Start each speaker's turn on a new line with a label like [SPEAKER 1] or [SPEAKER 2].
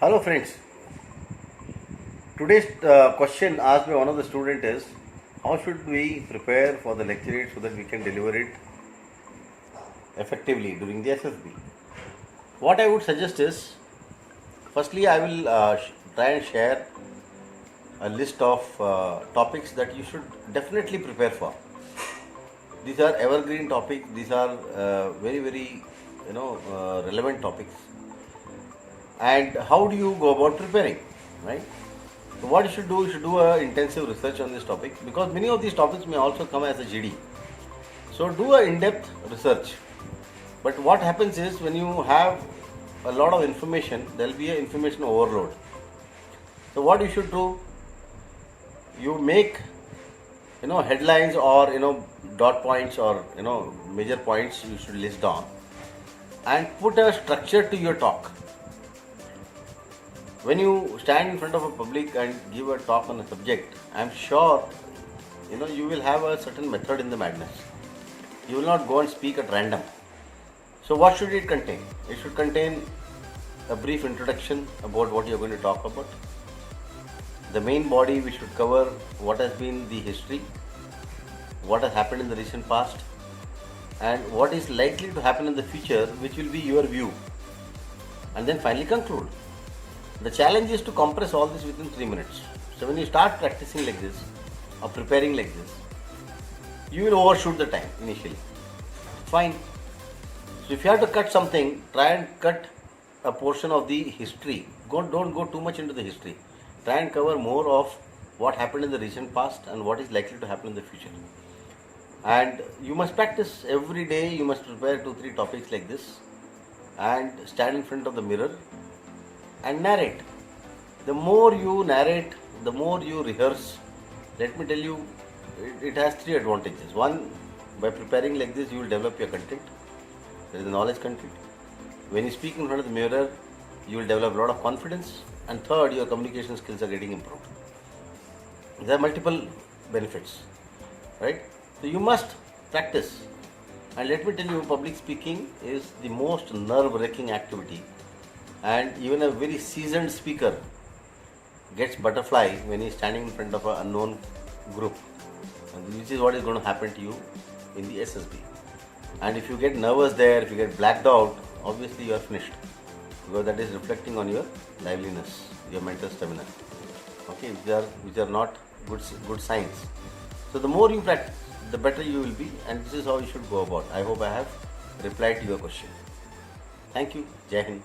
[SPEAKER 1] Hello friends, today's question asked by one of the students is how should we prepare for the lecture so that we can deliver it effectively during the SSB. What I would suggest is, firstly I will try and share a list of topics that you should definitely prepare for. These are evergreen topics, these are very relevant topics. And how do you go about preparing, right? So what you should do a intensive research on this topic, because many of these topics may also come as a GD. So do a in-depth research. But what happens is, when you have a lot of information, there will be an information overload. So what you should do, you make headlines or dot points or major points you should list down and put a structure to your talk. When you stand in front of a public and give a talk on a subject, I am sure you will have a certain method in the madness. You will not go and speak at random. So what should it contain? It should contain a brief introduction about what you are going to talk about. The main body, we should cover what has been the history, what has happened in the recent past, and what is likely to happen in the future, which will be your view, and then finally conclude. The challenge is to compress all this within 3 minutes. So when you start practicing like this or preparing like this, you will overshoot the time initially. Fine. So if you have to cut something, try and cut a portion of the history. Don't go too much into the history. Try and cover more of what happened in the recent past and what is likely to happen in the future. And you must practice every day. You must prepare 2-3 topics like this and stand in front of the mirror and narrate. The more you narrate, the more you rehearse. Let me tell you, it has 3 advantages. One, by preparing like this, you will develop your content. There is a knowledge content. When you speak in front of the mirror, you will develop a lot of confidence. And third, your communication skills are getting improved. There are multiple benefits, right? So you must practice. And let me tell you, public speaking is the most nerve-wracking activity. And even a very seasoned speaker gets butterfly when he is standing in front of an unknown group. And this is what is going to happen to you in the SSB. And if you get nervous there, if you get blacked out, obviously you are finished, because that is reflecting on your liveliness, your mental stamina. Okay, which are not good signs. So the more you practice, the better you will be, and this is how you should go about. I hope I have replied to your question. Thank you. Jai Hind.